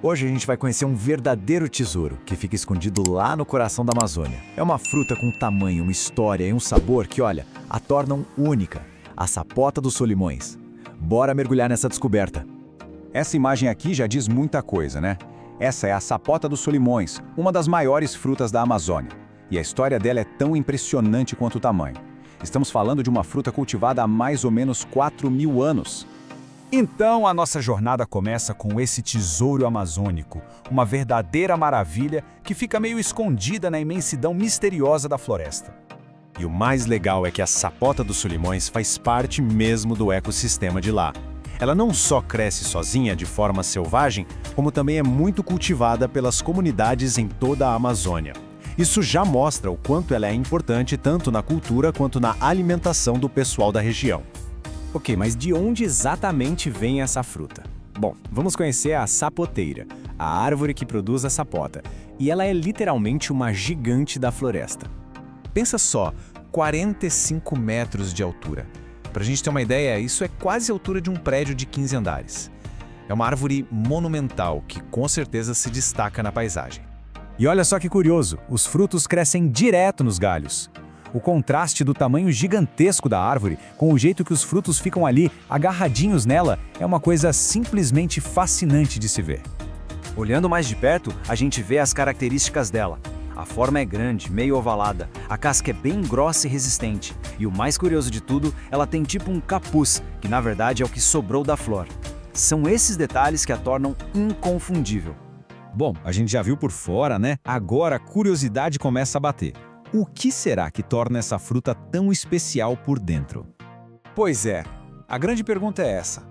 Hoje a gente vai conhecer um verdadeiro tesouro que fica escondido lá no coração da Amazônia. É uma fruta com tamanho, uma história e um sabor que, olha, a tornam única. A sapota dos Solimões. Bora mergulhar nessa descoberta. Essa imagem aqui já diz muita coisa, né? Essa é a sapota dos Solimões, uma das maiores frutas da Amazônia. E a história dela é tão impressionante quanto o tamanho. Estamos falando de uma fruta cultivada há mais ou menos 4.000 anos. Então a nossa jornada começa com esse tesouro amazônico, uma verdadeira maravilha que fica meio escondida na imensidão misteriosa da floresta. E o mais legal é que a sapota dos Solimões faz parte mesmo do ecossistema de lá. Ela não só cresce sozinha de forma selvagem, como também é muito cultivada pelas comunidades em toda a Amazônia. Isso já mostra o quanto ela é importante tanto na cultura quanto na alimentação do pessoal da região. Ok, mas de onde exatamente vem essa fruta? Bom, vamos conhecer a sapoteira, a árvore que produz a sapota. E ela é literalmente uma gigante da floresta. Pensa só, 45 metros de altura. Pra gente ter uma ideia, isso é quase a altura de um prédio de 15 andares. É uma árvore monumental que com certeza se destaca na paisagem. E olha só que curioso, os frutos crescem direto nos galhos. O contraste do tamanho gigantesco da árvore com o jeito que os frutos ficam ali, agarradinhos nela, é uma coisa simplesmente fascinante de se ver. Olhando mais de perto, a gente vê as características dela. A forma é grande, meio ovalada, a casca é bem grossa e resistente. E o mais curioso de tudo, ela tem tipo um capuz, que na verdade é o que sobrou da flor. São esses detalhes que a tornam inconfundível. Bom, a gente já viu por fora, né? Agora a curiosidade começa a bater. O que será que torna essa fruta tão especial por dentro? Pois é, a grande pergunta é essa.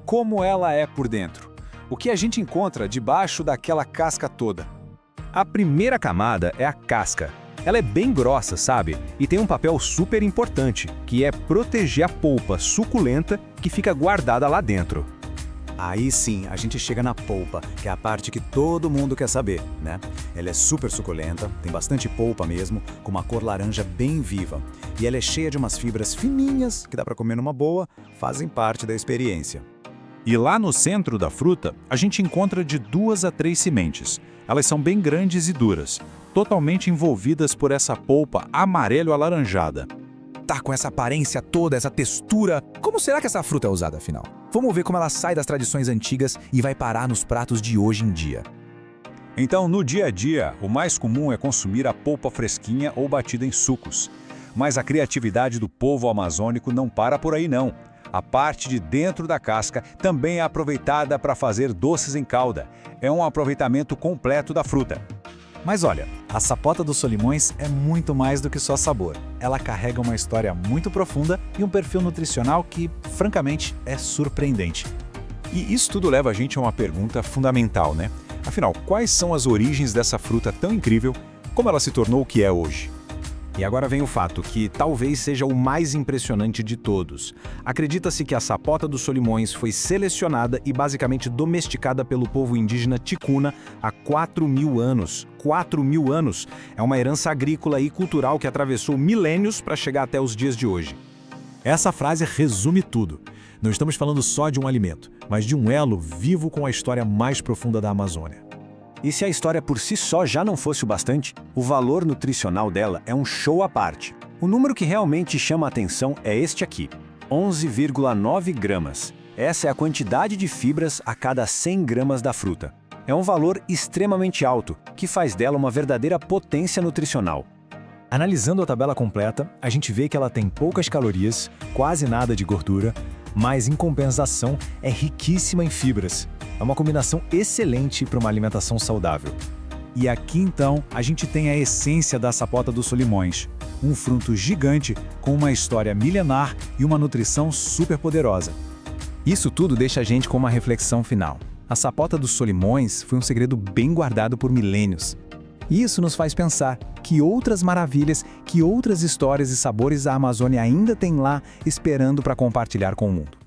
Como ela é por dentro? O que a gente encontra debaixo daquela casca toda? A primeira camada é a casca. Ela é bem grossa, sabe? E tem um papel super importante, que é proteger a polpa suculenta que fica guardada lá dentro. Aí sim, a gente chega na polpa, que é a parte que todo mundo quer saber, né? Ela é super suculenta, tem bastante polpa mesmo, com uma cor laranja bem viva. E ela é cheia de umas fibras fininhas, que dá para comer numa boa, fazem parte da experiência. E lá no centro da fruta, a gente encontra de 2 a 3 sementes. Elas são bem grandes e duras, totalmente envolvidas por essa polpa amarelo-alaranjada. Tá com essa aparência toda, essa textura. Como será que essa fruta é usada, afinal? Vamos ver como ela sai das tradições antigas e vai parar nos pratos de hoje em dia. Então, no dia a dia, o mais comum é consumir a polpa fresquinha ou batida em sucos. Mas a criatividade do povo amazônico não para por aí não. A parte de dentro da casca também é aproveitada para fazer doces em calda. É um aproveitamento completo da fruta. Mas olha, a sapota dos Solimões é muito mais do que só sabor. Ela carrega uma história muito profunda e um perfil nutricional que, francamente, é surpreendente. E isso tudo leva a gente a uma pergunta fundamental, né? Afinal, quais são as origens dessa fruta tão incrível? Como ela se tornou o que é hoje? E agora vem o fato, que talvez seja o mais impressionante de todos. Acredita-se que a sapota dos Solimões foi selecionada e basicamente domesticada pelo povo indígena Ticuna há 4.000 anos. 4.000 anos! É uma herança agrícola e cultural que atravessou milênios para chegar até os dias de hoje. Essa frase resume tudo. Não estamos falando só de um alimento, mas de um elo vivo com a história mais profunda da Amazônia. E se a história por si só já não fosse o bastante, o valor nutricional dela é um show à parte. O número que realmente chama a atenção é este aqui, 11,9 gramas. Essa é a quantidade de fibras a cada 100 gramas da fruta. É um valor extremamente alto, que faz dela uma verdadeira potência nutricional. Analisando a tabela completa, a gente vê que ela tem poucas calorias, quase nada de gordura, mas em compensação é riquíssima em fibras. É uma combinação excelente para uma alimentação saudável. E aqui então a gente tem a essência da sapota dos Solimões, um fruto gigante com uma história milenar e uma nutrição super poderosa. Isso tudo deixa a gente com uma reflexão final. A sapota dos Solimões foi um segredo bem guardado por milênios. E isso nos faz pensar que outras maravilhas, que outras histórias e sabores a Amazônia ainda tem lá esperando para compartilhar com o mundo.